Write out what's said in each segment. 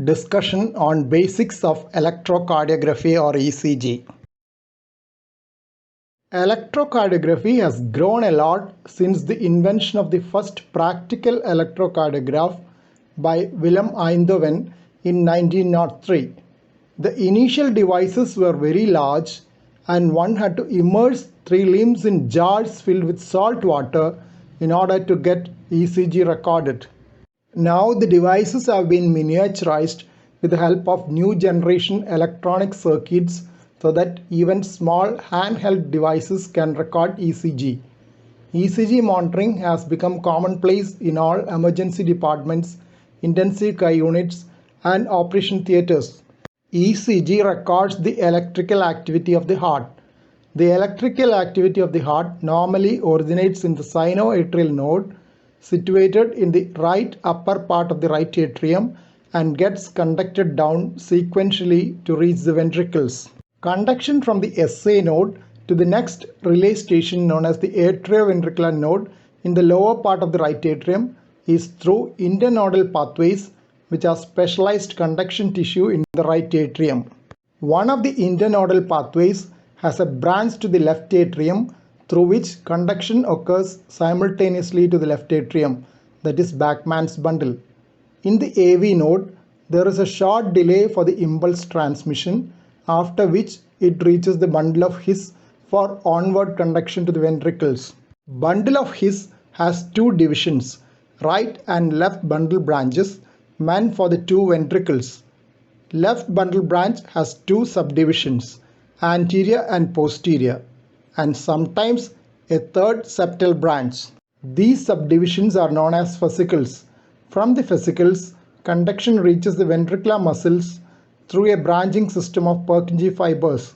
Discussion on basics of electrocardiography or ECG. Electrocardiography has grown a lot since the invention of the first practical electrocardiograph by Willem Einthoven in 1903. The initial devices were very large and one had to immerse three limbs in jars filled with salt water in order to get ECG recorded. Now the devices have been miniaturized with the help of new generation electronic circuits so that even small handheld devices can record ECG. ECG monitoring has become commonplace in all emergency departments, intensive care units, and operation theaters. ECG records the electrical activity of the heart. The electrical activity of the heart normally originates in the sinoatrial node situated in the right upper part of the right atrium and gets conducted down sequentially to reach the ventricles. Conduction from the SA node to the next relay station known as the atrioventricular node in the lower part of the right atrium is through internodal pathways which are specialized conduction tissue in the right atrium. One of the internodal pathways has a branch to the left atrium through which conduction occurs simultaneously to the left atrium, that is Bachmann's bundle. In the AV node, there is a short delay for the impulse transmission, after which it reaches the bundle of His for onward conduction to the ventricles. Bundle of His has two divisions, right and left bundle branches meant for the two ventricles. Left bundle branch has two subdivisions, anterior and posterior, and sometimes a third septal branch. These subdivisions are known as fascicles. From the fascicles, conduction reaches the ventricular muscles through a branching system of Purkinje fibers.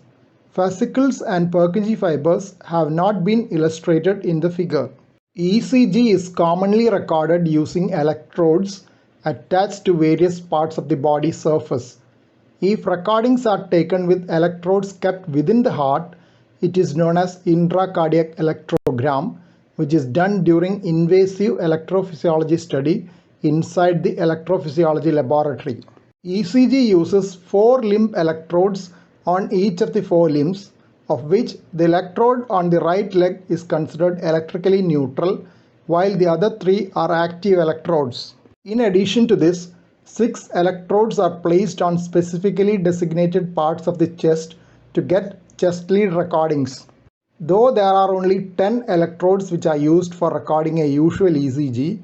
Fascicles and Purkinje fibers have not been illustrated in the figure. ECG is commonly recorded using electrodes attached to various parts of the body surface. If recordings are taken with electrodes kept within the heart, it is known as intracardiac electrogram, which is done during invasive electrophysiology study inside the electrophysiology laboratory. ECG uses 4 limb electrodes on each of the 4 limbs, of which the electrode on the right leg is considered electrically neutral, while the other 3 are active electrodes. In addition to this, 6 electrodes are placed on specifically designated parts of the chest to get chest lead recordings. Though there are only 10 electrodes which are used for recording a usual ECG,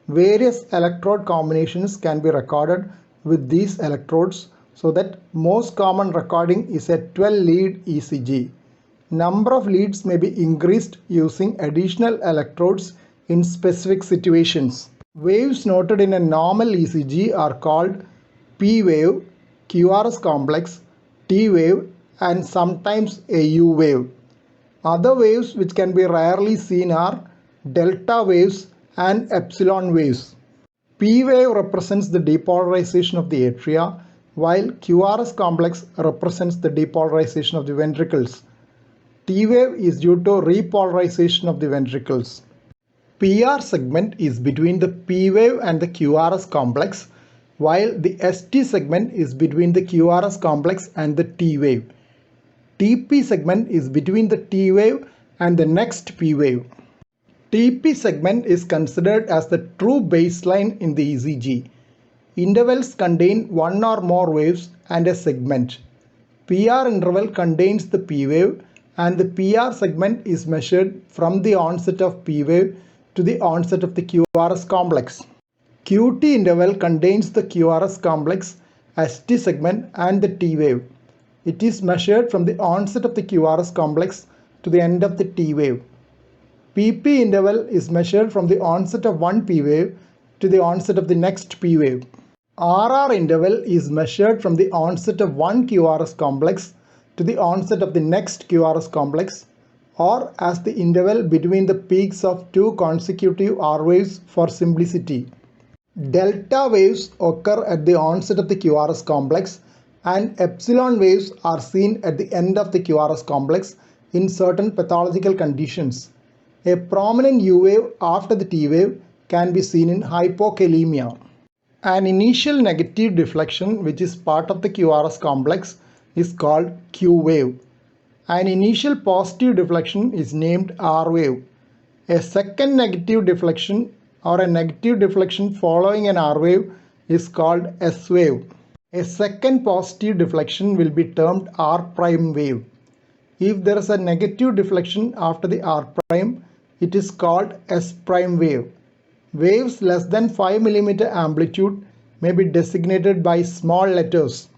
various electrode combinations can be recorded with these electrodes so that most common recording is a 12 lead ECG. Number of leads may be increased using additional electrodes in specific situations. Waves noted in a normal ECG are called P wave, QRS complex, T wave, and sometimes a U wave. Other waves which can be rarely seen are delta waves and epsilon waves. P wave represents the depolarization of the atria, while QRS complex represents the depolarization of the ventricles. T wave is due to repolarization of the ventricles. PR segment is between the P wave and the QRS complex, while the ST segment is between the QRS complex and the T wave. TP segment is between the T wave and the next P wave. TP segment is considered as the true baseline in the ECG. Intervals contain one or more waves and a segment. PR interval contains the P wave and the PR segment is measured from the onset of P wave to the onset of the QRS complex. QT interval contains the QRS complex, ST segment and the T wave. It is measured from the onset of the QRS complex to the end of the T wave. PP interval is measured from the onset of one P wave to the onset of the next P wave. RR interval is measured from the onset of one QRS complex to the onset of the next QRS complex, or as the interval between the peaks of 2 consecutive R waves for simplicity. Delta waves occur at the onset of the QRS complex and epsilon waves are seen at the end of the QRS complex in certain pathological conditions. A prominent U wave after the T wave can be seen in hypokalemia. An initial negative deflection which is part of the QRS complex is called Q wave. An initial positive deflection is named R wave. A second negative deflection or a negative deflection following an R wave is called S wave. A second positive deflection will be termed R prime wave. If there is a negative deflection after the R prime, it is called S prime wave. Waves less than 5 mm amplitude may be designated by small letters.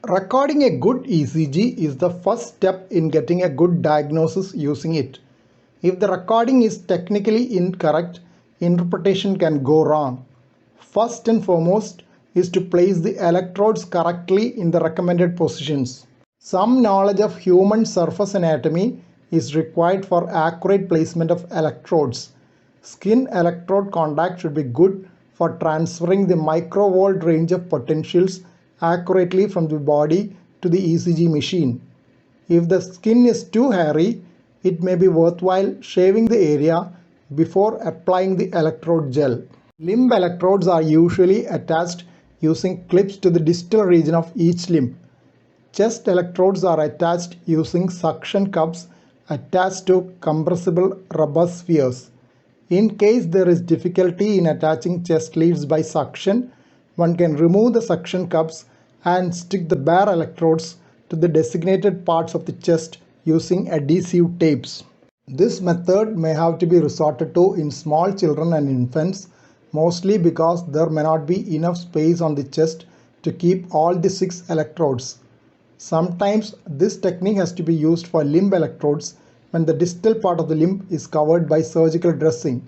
Recording a good ECG is the first step in getting a good diagnosis using it. If the recording is technically incorrect, interpretation can go wrong. First and foremost is to place the electrodes correctly in the recommended positions. Some knowledge of human surface anatomy is required for accurate placement of electrodes. Skin electrode contact should be good for transferring the microvolt range of potentials accurately from the body to the ECG machine. If the skin is too hairy, it may be worthwhile shaving the area before applying the electrode gel. Limb electrodes are usually attached using clips to the distal region of each limb. Chest electrodes are attached using suction cups attached to compressible rubber spheres. In case there is difficulty in attaching chest leads by suction, one can remove the suction cups and stick the bare electrodes to the designated parts of the chest using adhesive tapes. This method may have to be resorted to in small children and infants, mostly because there may not be enough space on the chest to keep all the 6 electrodes. Sometimes this technique has to be used for limb electrodes when the distal part of the limb is covered by surgical dressing.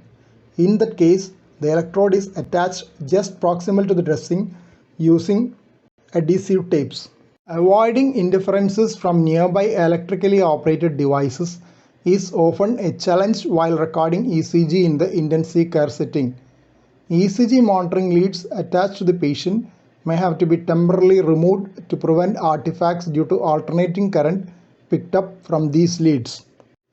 In that case, the electrode is attached just proximal to the dressing using adhesive tapes. Avoiding interferences from nearby electrically operated devices is often a challenge while recording ECG in the intensive care setting. ECG monitoring leads attached to the patient may have to be temporarily removed to prevent artifacts due to alternating current picked up from these leads.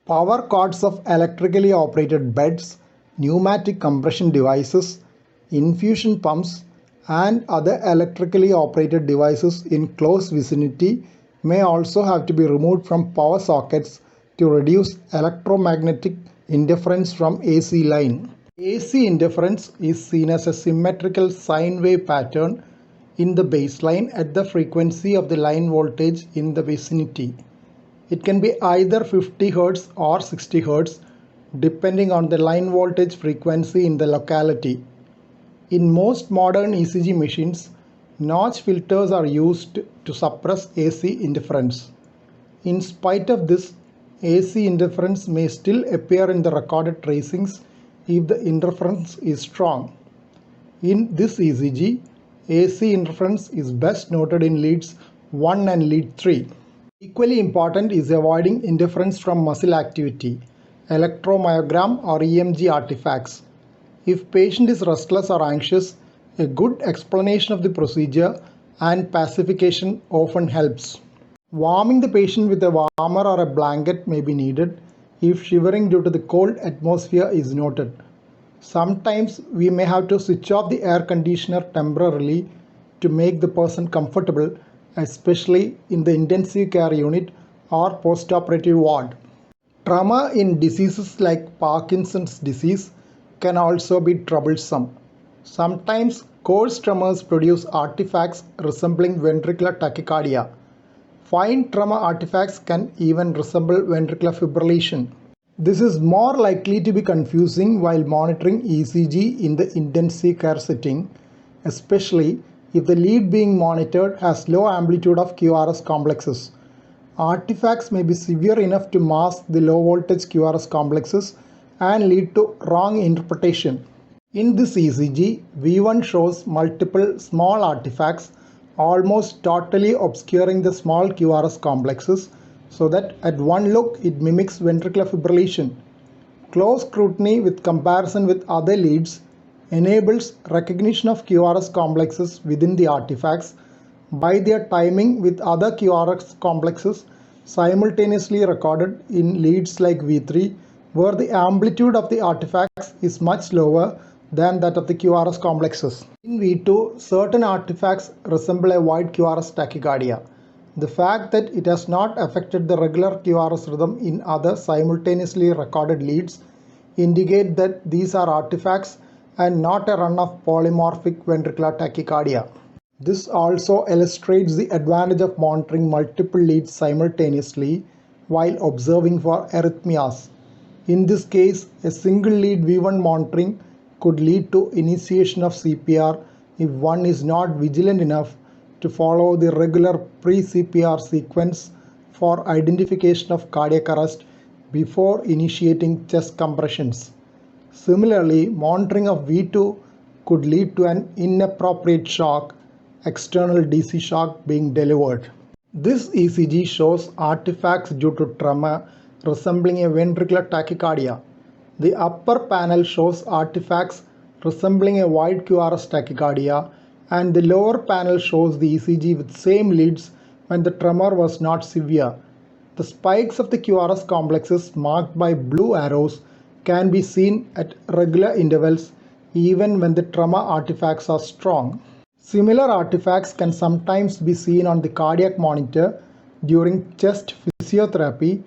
Power cords of electrically operated beds, pneumatic compression devices, infusion pumps, and other electrically operated devices in close vicinity may also have to be removed from power sockets to reduce electromagnetic interference from AC line. AC interference is seen as a symmetrical sine wave pattern in the baseline at the frequency of the line voltage in the vicinity. It can be either 50 Hz or 60 Hz depending on the line voltage frequency in the locality. In most modern ECG machines, notch filters are used to suppress AC interference. In spite of this, AC interference may still appear in the recorded tracings if the interference is strong. In this ECG, AC interference is best noted in leads 1 and lead 3. Equally important is avoiding interference from muscle activity, electromyogram or EMG artifacts. If patient is restless or anxious, a good explanation of the procedure and pacification often helps. Warming the patient with a warmer or a blanket may be needed if shivering due to the cold atmosphere is noted. Sometimes we may have to switch off the air conditioner temporarily to make the person comfortable, especially in the intensive care unit or postoperative ward. Trauma in diseases like Parkinson's disease can also be troublesome. Sometimes coarse tremors produce artifacts resembling ventricular tachycardia. Fine tremor artifacts can even resemble ventricular fibrillation. This is more likely to be confusing while monitoring ECG in the intensive care setting, especially if the lead being monitored has low amplitude of QRS complexes. Artifacts may be severe enough to mask the low voltage QRS complexes and lead to wrong interpretation. In this ECG, V1 shows multiple small artifacts almost totally obscuring the small QRS complexes, so that at one look it mimics ventricular fibrillation. Close scrutiny with comparison with other leads enables recognition of QRS complexes within the artifacts by their timing with other QRS complexes simultaneously recorded in leads like V3, where the amplitude of the artifacts is much lower than that of the QRS complexes. In V2, certain artifacts resemble a wide QRS tachycardia. The fact that it has not affected the regular QRS rhythm in other simultaneously recorded leads indicate that these are artifacts and not a run of polymorphic ventricular tachycardia. This also illustrates the advantage of monitoring multiple leads simultaneously while observing for arrhythmias. In this case, a single lead V1 monitoring could lead to initiation of CPR if one is not vigilant enough to follow the regular pre-CPR sequence for identification of cardiac arrest before initiating chest compressions. Similarly, monitoring of V2 could lead to an inappropriate shock, external DC shock being delivered. This ECG shows artifacts due to tremor resembling a ventricular tachycardia. The upper panel shows artifacts resembling a wide QRS tachycardia, and the lower panel shows the ECG with same leads when the tremor was not severe. The spikes of the QRS complexes marked by blue arrows can be seen at regular intervals even when the tremor artifacts are strong. Similar artifacts can sometimes be seen on the cardiac monitor during chest physiotherapy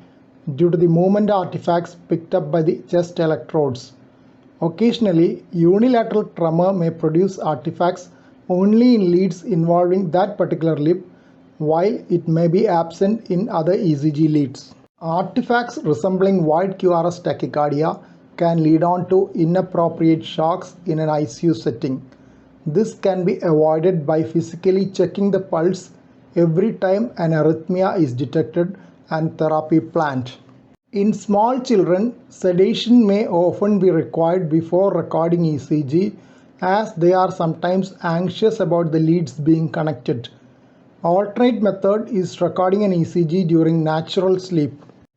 due to the movement artifacts picked up by the chest electrodes. Occasionally, unilateral tremor may produce artifacts only in leads involving that particular lip, while it may be absent in other ECG leads. Artifacts resembling wide QRS tachycardia can lead on to inappropriate shocks in an ICU setting. This can be avoided by physically checking the pulse every time an arrhythmia is detected and therapy planned. In small children, sedation may often be required before recording ECG, as they are sometimes anxious about the leads being connected. Alternate method is recording an ECG during natural sleep.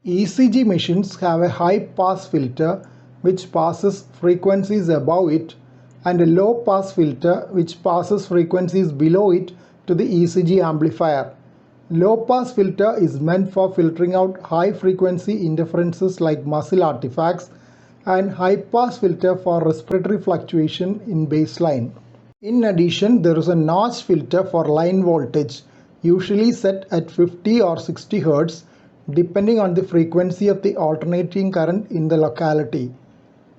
ECG machines have a high pass filter which passes frequencies above it and a low pass filter which passes frequencies below it to the ECG amplifier. Low pass filter is meant for filtering out high frequency interferences like muscle artifacts, and high pass filter for respiratory fluctuation in baseline. In addition, there is a notch filter for line voltage, usually set at 50 or 60 Hz depending on the frequency of the alternating current in the locality.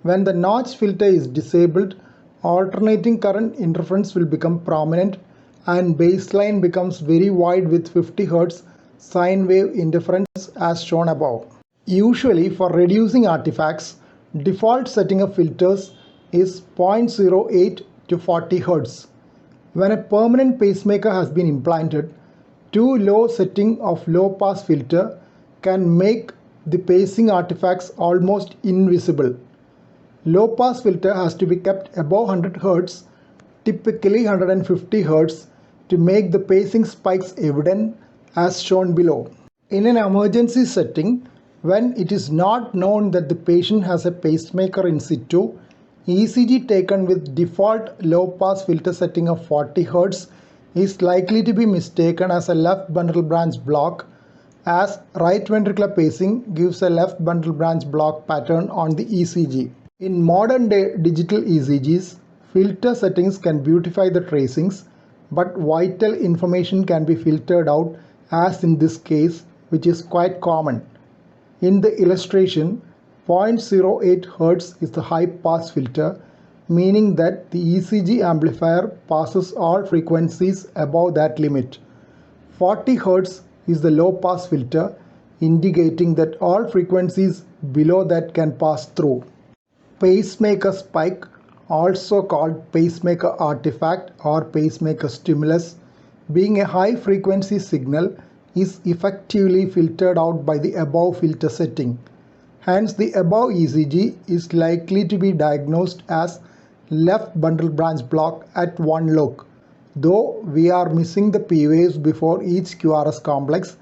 When the notch filter is disabled, alternating current interference will become prominent and baseline becomes very wide with 50 Hz sine wave interference as shown above. Usually for reducing artifacts, default setting of filters is 0.08 to 40 Hz. When a permanent pacemaker has been implanted, too low setting of low pass filter can make the pacing artifacts almost invisible. Low pass filter has to be kept above 100 Hz, typically 150 Hz, to make the pacing spikes evident as shown below. In an emergency setting, when it is not known that the patient has a pacemaker in situ, ECG taken with default low pass filter setting of 40 Hz is likely to be mistaken as a left bundle branch block, as right ventricular pacing gives a left bundle branch block pattern on the ECG. In modern day digital ECGs, filter settings can beautify the tracings, but vital information can be filtered out, as in this case, which is quite common. In the illustration, 0.08 Hz is the high pass filter, meaning that the ECG amplifier passes all frequencies above that limit. 40 Hz is the low pass filter, indicating that all frequencies below that can pass through. Pacemaker spike, also called pacemaker artifact or pacemaker stimulus, being a high frequency signal, is effectively filtered out by the above filter setting. Hence, the above ECG is likely to be diagnosed as left bundle branch block at one look, though we are missing the P waves before each QRS complex,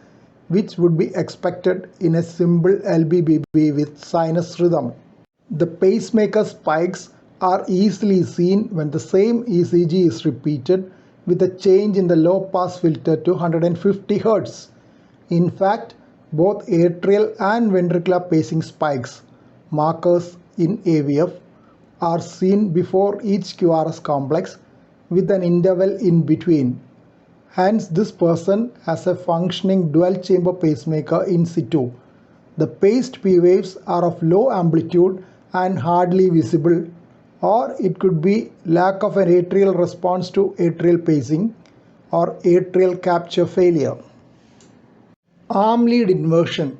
which would be expected in a simple LBBB with sinus rhythm. The pacemaker spikes are easily seen when the same ECG is repeated with a change in the low pass filter to 150 Hz. In fact, both atrial and ventricular pacing spikes, markers in AVF, are seen before each QRS complex with an interval in between. Hence, this person has a functioning dual-chamber pacemaker in situ. The paced P waves are of low amplitude and hardly visible, or it could be lack of an atrial response to atrial pacing or atrial capture failure. Arm lead inversion.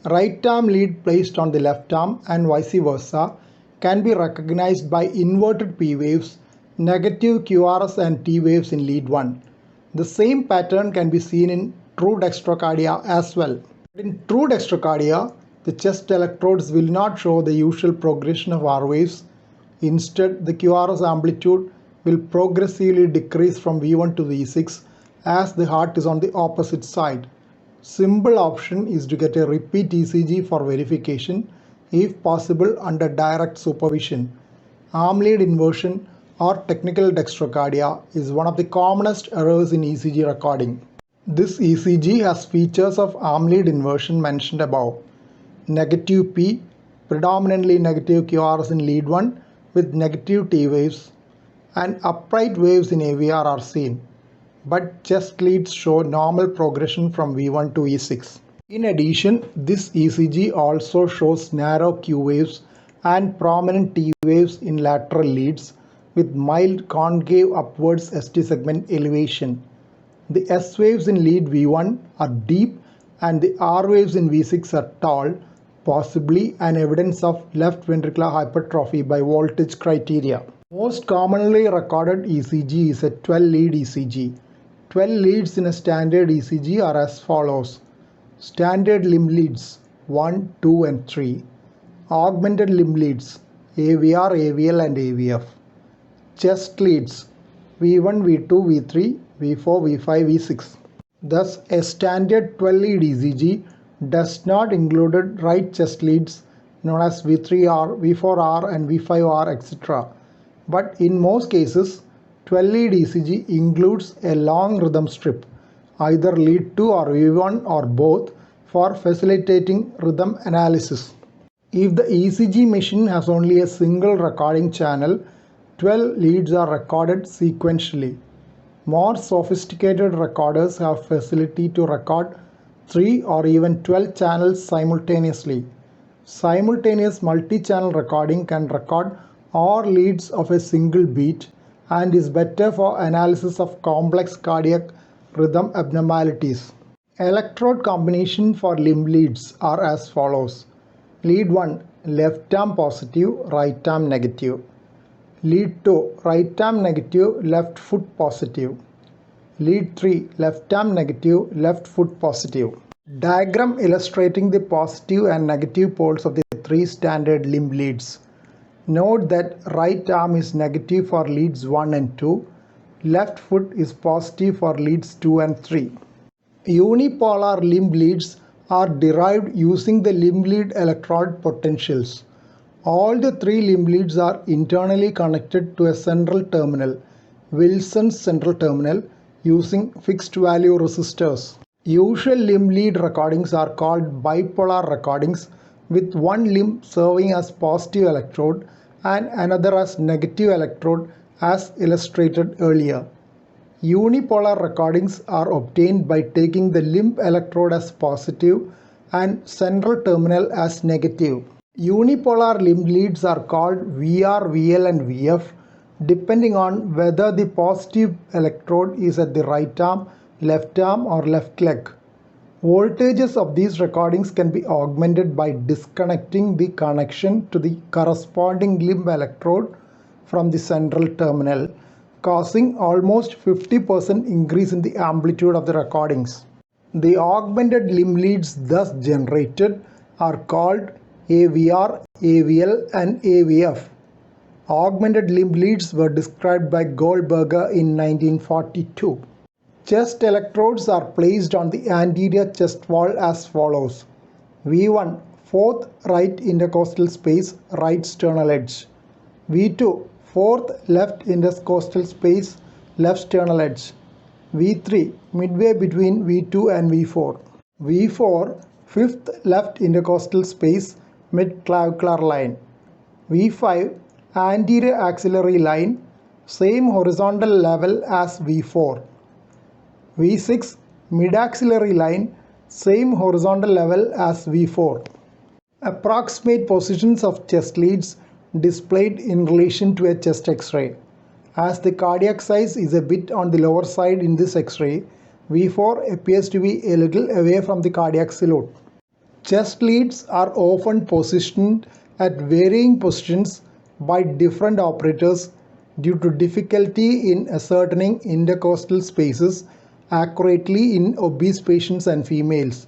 Right arm lead placed on the left arm and vice versa can be recognized by inverted P waves, negative QRS and T waves in lead 1. The same pattern can be seen in true dextrocardia as well. In true dextrocardia, the chest electrodes will not show the usual progression of R waves. Instead, the QRS amplitude will progressively decrease from V1 to V6 as the heart is on the opposite side. Simple option is to get a repeat ECG for verification, if possible under direct supervision. Arm lead inversion or technical dextrocardia is one of the commonest errors in ECG recording. This ECG has features of arm lead inversion mentioned above. Negative P, predominantly negative QRS in lead 1 with negative T waves, and upright waves in AVR are seen, but chest leads show normal progression from V1 to E6. In addition, this ECG also shows narrow Q waves and prominent T waves in lateral leads with mild concave upwards ST segment elevation. The S waves in lead V1 are deep and the R waves in V6 are tall, possibly an evidence of left ventricular hypertrophy by voltage criteria. Most commonly recorded ECG is a 12-lead ECG. 12 leads in a standard ECG are as follows. Standard limb leads 1, 2 and 3. Augmented limb leads AVR, AVL and AVF. Chest leads V1, V2, V3, V4, V5, V6. Thus, a standard 12-lead ECG does not include right chest leads known as V3R, V4R and V5R, etc. But in most cases, 12-lead ECG includes a long rhythm strip, either lead 2 or V1 or both, for facilitating rhythm analysis. If the ECG machine has only a single recording channel, 12 leads are recorded sequentially. More sophisticated recorders have facility to record 3 or even 12 channels simultaneously. Simultaneous multi-channel recording can record all leads of a single beat and is better for analysis of complex cardiac rhythm abnormalities. Electrode combination for limb leads are as follows. Lead 1, left arm positive, right arm negative. Lead 2, right arm negative, left foot positive. Lead 3, left arm negative, left foot positive. Diagram illustrating the positive and negative poles of the 3 standard limb leads. Note that right arm is negative for leads 1 and 2. Left foot is positive for leads 2 and 3. Unipolar limb leads are derived using the limb lead electrode potentials. All the 3 limb leads are internally connected to a central terminal, Wilson's central terminal, using fixed value resistors. Usual limb lead recordings are called bipolar recordings, with one limb serving as positive electrode and another as negative electrode, as illustrated earlier. Unipolar recordings are obtained by taking the limb electrode as positive and central terminal as negative. Unipolar limb leads are called VR, VL and VF depending on whether the positive electrode is at the right arm, left arm or left leg. Voltages of these recordings can be augmented by disconnecting the connection to the corresponding limb electrode from the central terminal, causing almost 50% increase in the amplitude of the recordings. The augmented limb leads thus generated are called AVR, AVL and AVF. Augmented limb leads were described by Goldberger in 1942. Chest electrodes are placed on the anterior chest wall as follows. V1, 4th right intercostal space, right sternal edge. V2, 4th left intercostal space, left sternal edge. V3, midway between V2 and V4. V4, 5th left intercostal space, mid clavicular line. V5, Anterior axillary line, same horizontal level as V4. V6, mid-axillary line, same horizontal level as V4. Approximate positions of chest leads displayed in relation to a chest X-ray. As the cardiac size is a bit on the lower side in this X-ray, V4 appears to be a little away from the cardiac silhouette. Chest leads are often positioned at varying positions by different operators due to difficulty in ascertaining intercostal spaces accurately in obese patients and females.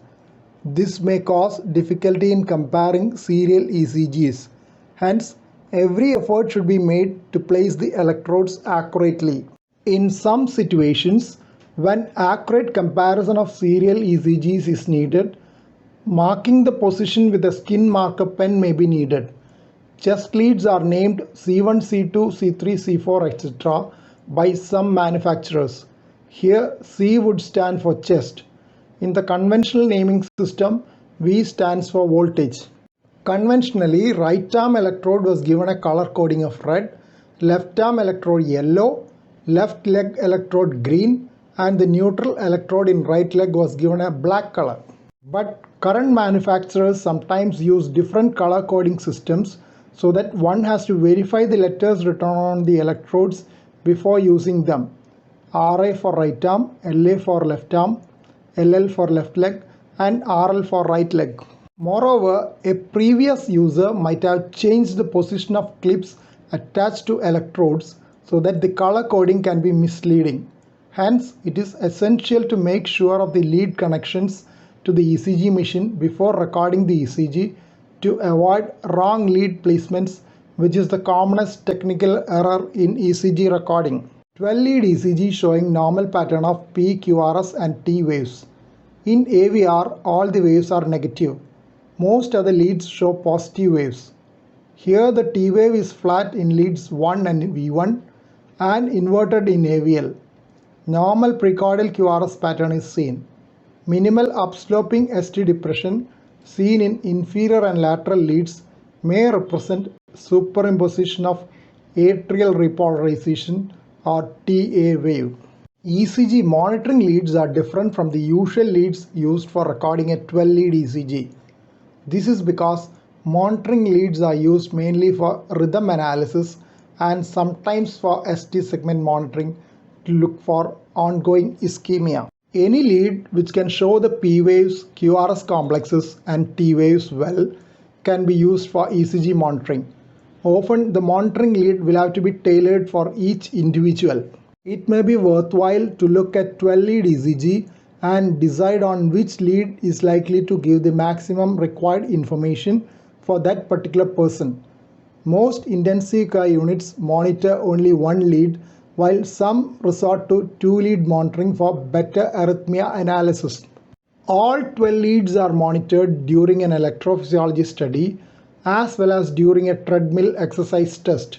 This may cause difficulty in comparing serial ECGs. Hence, every effort should be made to place the electrodes accurately. In some situations, when accurate comparison of serial ECGs is needed, marking the position with a skin marker pen may be needed. Chest leads are named C1, C2, C3, C4, etc. by some manufacturers. Here, C would stand for chest. In the conventional naming system, V stands for voltage. Conventionally, right arm electrode was given a color coding of red, left arm electrode yellow, left leg electrode green, and the neutral electrode in right leg was given a black color. But current manufacturers sometimes use different color coding systems so that one has to verify the letters written on the electrodes before using them. RA for right arm, LA for left arm, LL for left leg, and RL for right leg. Moreover, a previous user might have changed the position of clips attached to electrodes so that the color coding can be misleading. Hence, it is essential to make sure of the lead connections to the ECG machine before recording the ECG to avoid wrong lead placements, which is the commonest technical error in ECG recording. 12-lead ECG showing normal pattern of P, QRS and T waves. In AVR, all the waves are negative. Most other leads show positive waves. Here the T wave is flat in leads 1 and V1 and inverted in AVL. Normal precordial QRS pattern is seen. Minimal upsloping ST depression seen in inferior and lateral leads may represent superimposition of atrial repolarization or TA wave. ECG monitoring leads are different from the usual leads used for recording a 12-lead ECG. This is because monitoring leads are used mainly for rhythm analysis and sometimes for ST segment monitoring to look for ongoing ischemia. Any lead which can show the P waves, QRS complexes and T waves well can be used for ECG monitoring. Often the monitoring lead will have to be tailored for each individual. It may be worthwhile to look at 12-lead ECG and decide on which lead is likely to give the maximum required information for that particular person. Most intensive care units monitor only one lead, while some resort to 2-lead monitoring for better arrhythmia analysis. All 12 leads are monitored during an electrophysiology study as well as during a treadmill exercise test.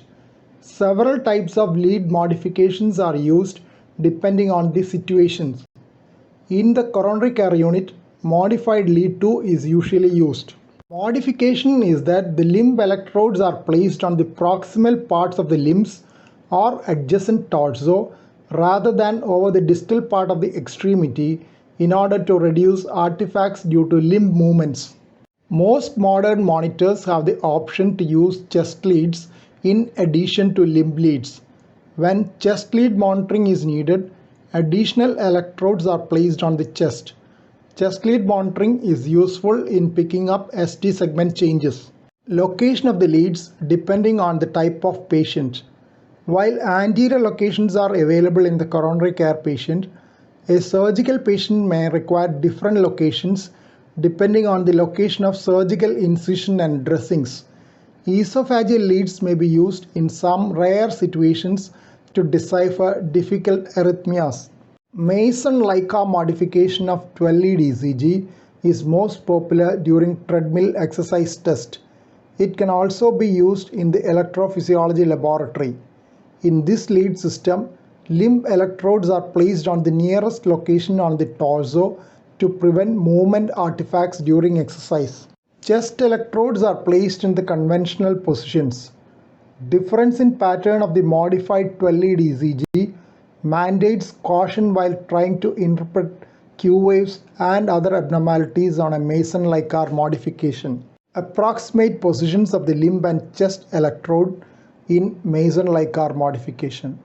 Several types of lead modifications are used depending on the situations. In the coronary care unit, modified lead 2 is usually used. Modification is that the limb electrodes are placed on the proximal parts of the limbs or adjacent torso rather than over the distal part of the extremity in order to reduce artifacts due to limb movements. Most modern monitors have the option to use chest leads in addition to limb leads. When chest lead monitoring is needed, additional electrodes are placed on the chest. Chest lead monitoring is useful in picking up ST segment changes. Location of the leads depending on the type of patient. While anterior locations are available in the coronary care patient, a surgical patient may require different locations depending on the location of surgical incision and dressings. Esophageal leads may be used in some rare situations to decipher difficult arrhythmias. Mason-Leica modification of 12-lead ECG is most popular during treadmill exercise test. It can also be used in the electrophysiology laboratory. In this lead system, limb electrodes are placed on the nearest location on the torso to prevent movement artifacts during exercise. Chest electrodes are placed in the conventional positions. Difference in pattern of the modified 12-lead ECG mandates caution while trying to interpret Q waves and other abnormalities on a Mason-Likar modification. Approximate positions of the limb and chest electrode in Mason-Likar modification.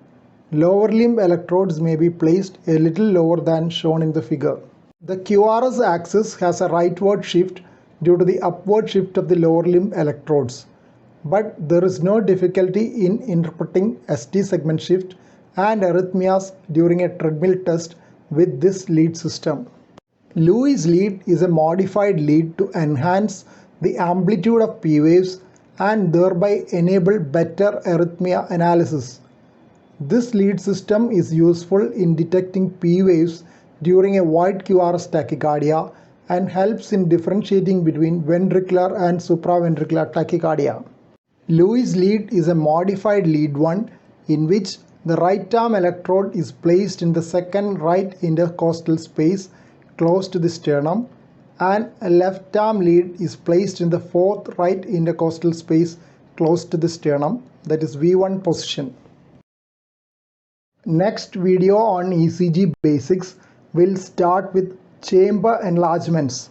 Lower limb electrodes may be placed a little lower than shown in the figure. The QRS axis has a rightward shift due to the upward shift of the lower limb electrodes, but there is no difficulty in interpreting ST segment shift and arrhythmias during a treadmill test with this lead system. Lewis lead is a modified lead to enhance the amplitude of P waves and thereby enable better arrhythmia analysis. This lead system is useful in detecting P waves during a wide QRS tachycardia and helps in differentiating between ventricular and supraventricular tachycardia. Lewis lead is a modified lead 1 in which the right arm electrode is placed in the second right intercostal space close to the sternum, and a left arm lead is placed in the fourth right intercostal space close to the sternum, that is V1 position. Next video on ECG basics will start with chamber enlargements.